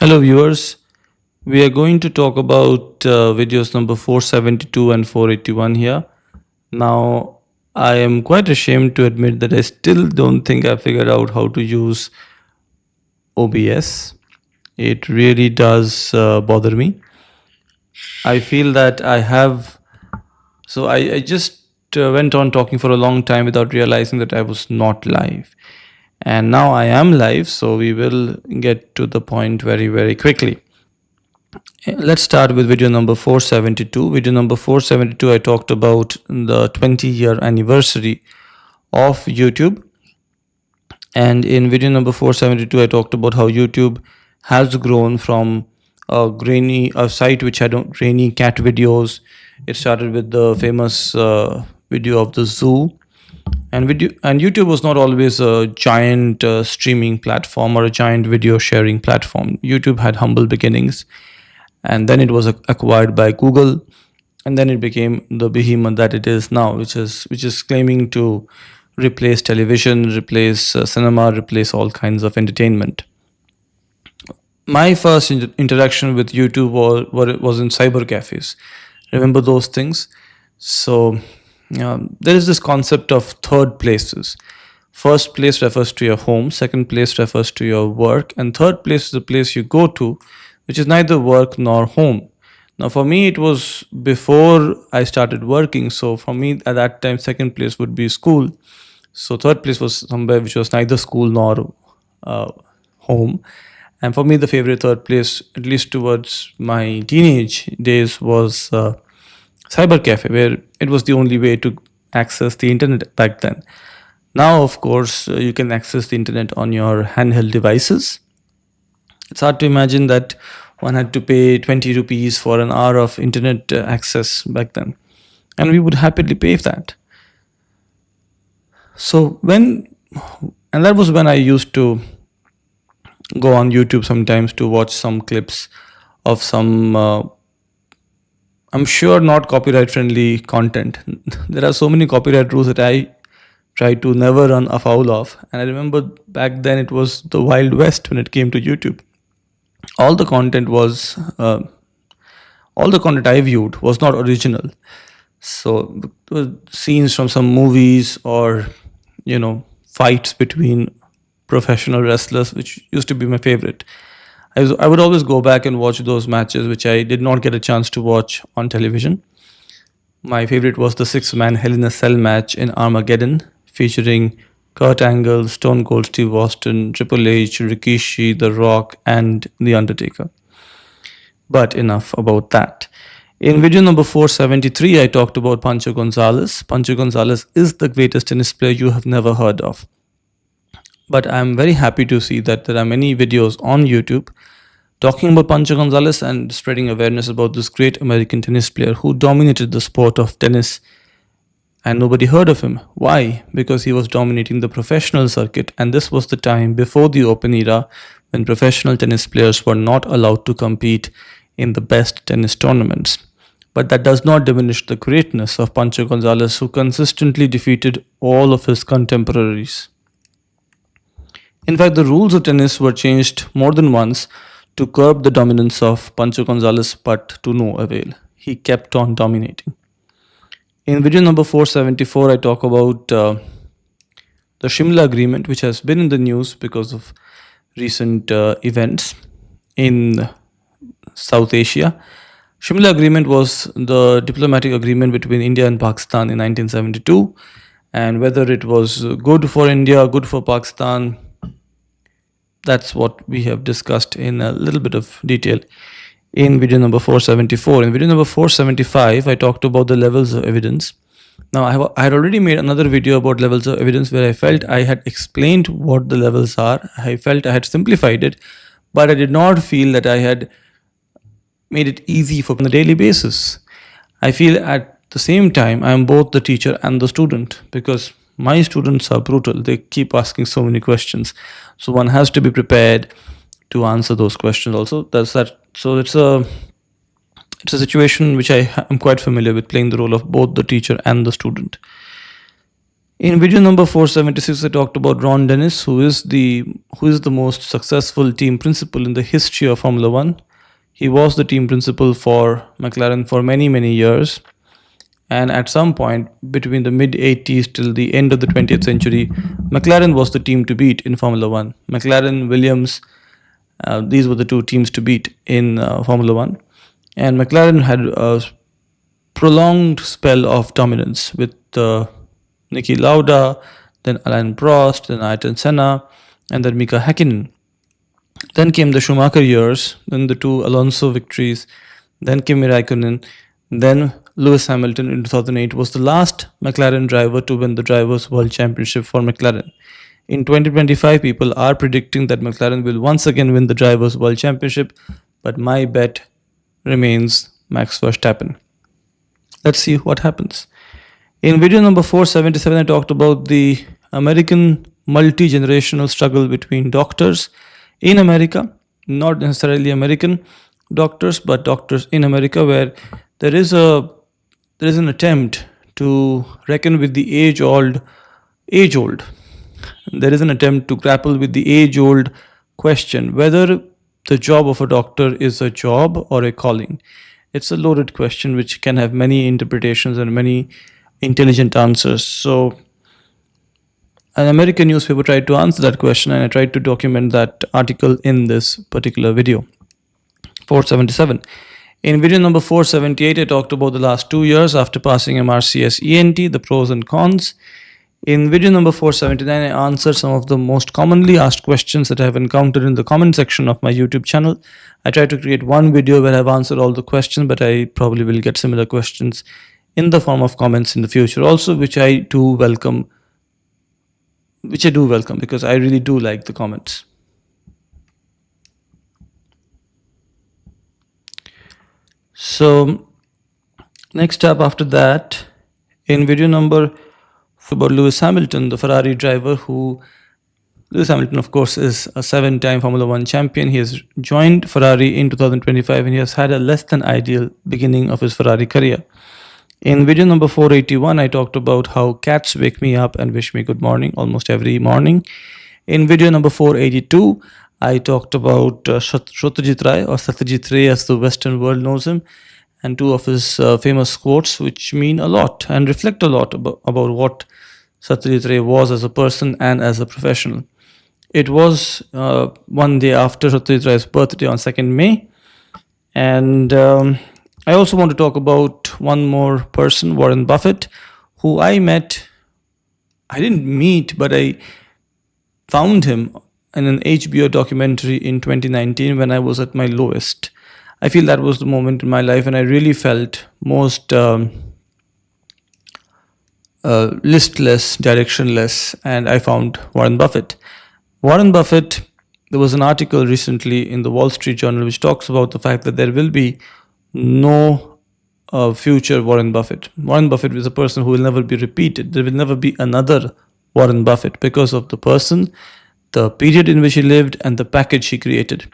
Hello, viewers. We are going to talk about videos number 472 and 481 here. Now, I am quite ashamed to admit that I still don't think I figured out how to use OBS. It really does bother me. I feel that I have. I just went on talking for a long time without realizing that I was not live. And now I am live, so we will get to the point very, very quickly. Let's start with video number 472. Video number 472, I talked about the 20-year anniversary of YouTube. And in video number 472, I talked about how YouTube has grown from a site which had grainy cat videos. It started with the famous video of the zoo. And YouTube was not always a giant streaming platform or a giant video sharing platform. YouTube had humble beginnings, and then it was acquired by Google, and then it became the behemoth that it is now, which is claiming to replace television, replace cinema, replace all kinds of entertainment. My first interaction with YouTube was in cyber cafes. Remember those things? So there is this concept of third places. First place refers to your home, second place refers to your work, and third place is the place you go to, which is neither work nor home. Now, for me, it was before I started working. So, for me, at that time, second place would be school. So, third place was somewhere which was neither school nor home. And for me, the favorite third place, at least towards my teenage days, was cyber cafe, where it was the only way to access the internet back then. Now, of course, you can access the internet on your handheld devices. It's hard to imagine that one had to pay 20 rupees for an hour of internet access back then, and we would happily pay that. And that was when I used to go on YouTube sometimes to watch some clips of some, I'm sure, not copyright friendly content. There are so many copyright rules that I try to never run afoul of. And I remember back then it was the Wild West when it came to YouTube. All the content I viewed was not original. So it was scenes from some movies, or fights between professional wrestlers, which used to be my favorite. I would always go back and watch those matches which I did not get a chance to watch on television. My favorite was the six-man Hell in a Cell match in Armageddon, featuring Kurt Angle, Stone Cold Steve Austin, Triple H, Rikishi, The Rock, and The Undertaker. But enough about that. In video number 473, I talked about Pancho Gonzalez. Pancho Gonzalez is the greatest tennis player you have never heard of. But I'm very happy to see that there are many videos on YouTube talking about Pancho Gonzalez and spreading awareness about this great American tennis player who dominated the sport of tennis, and nobody heard of him. Why? Because he was dominating the professional circuit, and this was the time before the Open era when professional tennis players were not allowed to compete in the best tennis tournaments. But that does not diminish the greatness of Pancho Gonzalez, who consistently defeated all of his contemporaries. In fact, the rules of tennis were changed more than once to curb the dominance of Pancho Gonzalez, but to no avail. He kept on dominating. In video number 474, I talk about the Shimla Agreement, which has been in the news because of recent events in South Asia. Shimla Agreement was the diplomatic agreement between India and Pakistan in 1972, and whether it was good for India, good for Pakistan, that's what we have discussed in a little bit of detail in video number 474. In video number 475, I talked about the levels of evidence. Now, I had already made another video about levels of evidence where I felt I had explained what the levels are. I felt I had simplified it, but I did not feel that I had made it easy for on a daily basis. I feel at the same time I am both the teacher and the student, because my students are brutal. They keep asking so many questions. So one has to be prepared to answer those questions also. That's that. So it's a situation which I am quite familiar with, playing the role of both the teacher and the student. In video number 476, I talked about Ron Dennis, who is the most successful team principal in the history of Formula One. He was the team principal for McLaren for many years, and at some point between the mid 80s till the end of the 20th century, McLaren was the team to beat in Formula One. McLaren, Williams, these were the two teams to beat in Formula One, and McLaren had a prolonged spell of dominance with Niki Lauda, then Alain Prost, then Ayrton Senna, and then Mika Häkkinen. Then came the Schumacher years, then the two Alonso victories, then Kimi Raikkonen, then Lewis Hamilton in 2008 was the last McLaren driver to win the Drivers' World Championship for McLaren. In 2025, people are predicting that McLaren will once again win the Drivers' World Championship, but my bet remains Max Verstappen. Let's see what happens. In video number 477, I talked about the American multi-generational struggle between doctors in America, not necessarily American doctors, but doctors in America, where there is an attempt to reckon with the age-old. There is an attempt to grapple with the age-old question whether the job of a doctor is a job or a calling. It's a loaded question which can have many interpretations and many intelligent answers. So an American newspaper tried to answer that question, and I tried to document that article in this particular video. 477. In video number 478, I talked about the last 2 years after passing MRCS ENT, the pros and cons. In video number 479, I answered some of the most commonly asked questions that I have encountered in the comment section of my YouTube channel. I tried to create one video where I've answered all the questions, but I probably will get similar questions in the form of comments in the future also, which I do welcome because I really do like the comments. So next up after that, in video number about Lewis Hamilton, the Ferrari driver, Lewis Hamilton, of course, is a 7-time Formula One champion. He has joined Ferrari in 2025, and he has had a less than ideal beginning of his Ferrari career. In video number 481, I talked about how cats wake me up and wish me good morning almost every morning. In video number 482, I talked about Satyajit Ray, or Satyajit Ray as the Western world knows him, and two of his famous quotes which mean a lot and reflect a lot about what Satyajit Ray was as a person and as a professional. It was one day after Satyajit Ray's birthday on 2nd May. And I also want to talk about one more person, Warren Buffett, who I didn't meet, but I found him in an HBO documentary in 2019 when I was at my lowest. I feel that was the moment in my life when I really felt most listless, directionless, and I found Warren Buffett. Warren Buffett, there was an article recently in the Wall Street Journal which talks about the fact that there will be no future Warren Buffett. Warren Buffett is a person who will never be repeated. There will never be another Warren Buffett because of the person, the period in which he lived, and the package he created.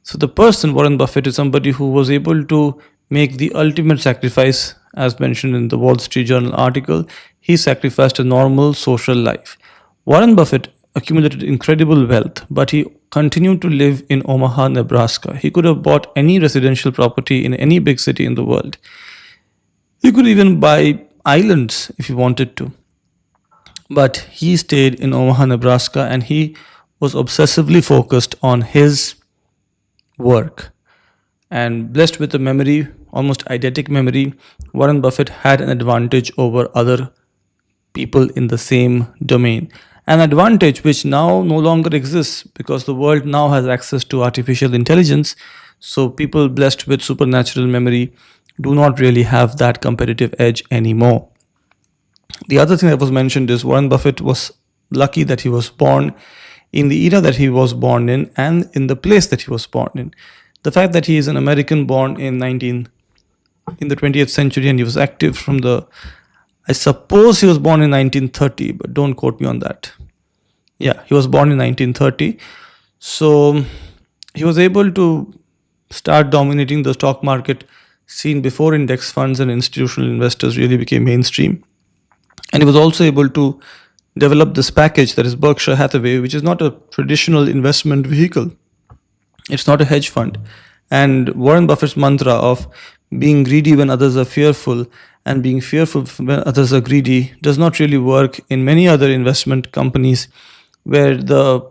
So the person, Warren Buffett, is somebody who was able to make the ultimate sacrifice, as mentioned in the Wall Street Journal article. He sacrificed a normal social life. Warren Buffett accumulated incredible wealth, but he continued to live in Omaha, Nebraska. He could have bought any residential property in any big city in the world. He could even buy islands if he wanted to. But he stayed in Omaha, Nebraska, and he was obsessively focused on his work. And blessed with a memory, almost eidetic memory, Warren Buffett had an advantage over other people in the same domain. An advantage which now no longer exists because the world now has access to artificial intelligence. So people blessed with supernatural memory do not really have that competitive edge anymore. The other thing that was mentioned is Warren Buffett was lucky that he was born in the era that he was born in and in the place that he was born in. The fact that he is an American born in the 20th century, and he was active from I suppose he was born in 1930, but don't quote me on that. Yeah, he was born in 1930. So he was able to start dominating the stock market scene before index funds and institutional investors really became mainstream. And he was also able to developed this package that is Berkshire Hathaway, which is not a traditional investment vehicle. It's not a hedge fund. And Warren Buffett's mantra of being greedy when others are fearful and being fearful when others are greedy does not really work in many other investment companies where the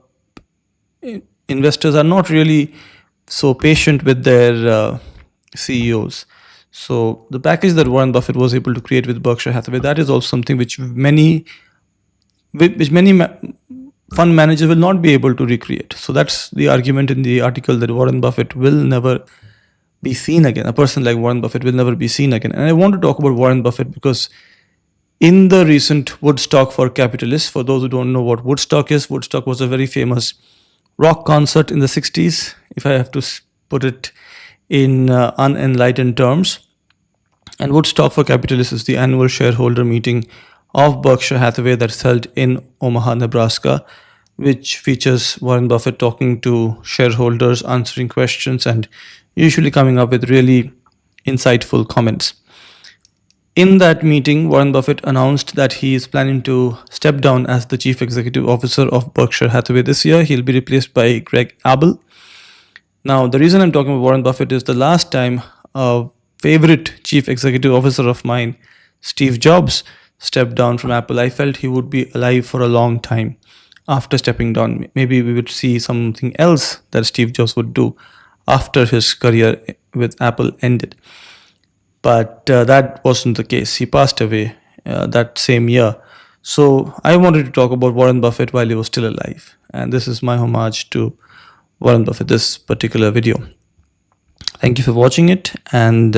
investors are not really so patient with their CEOs. So the package that Warren Buffett was able to create with Berkshire Hathaway, that is also something which many fund managers will not be able to recreate. So that's the argument in the article, that Warren Buffett will never be seen again. A person like Warren Buffett will never be seen again. And I want to talk about Warren Buffett because in the recent Woodstock for Capitalists, for those who don't know what Woodstock is, Woodstock was a very famous rock concert in the 60s, if I have to put it in unenlightened terms. And Woodstock for Capitalists is the annual shareholder meeting of Berkshire Hathaway that's held in Omaha, Nebraska, which features Warren Buffett talking to shareholders, answering questions, and usually coming up with really insightful comments. In that meeting, Warren Buffett announced that he is planning to step down as the chief executive officer of Berkshire Hathaway this year. He'll be replaced by Greg Abel. Now, the reason I'm talking about Warren Buffett is the last time a favorite chief executive officer of mine, Steve Jobs, stepped down from Apple, I felt he would be alive for a long time after stepping down. Maybe we would see something else that Steve Jobs would do after his career with Apple ended. But that wasn't the case. He passed away that same year. So I wanted to talk about Warren Buffett while he was still alive. And this is my homage to Warren Buffett, this particular video. Thank you for watching it. And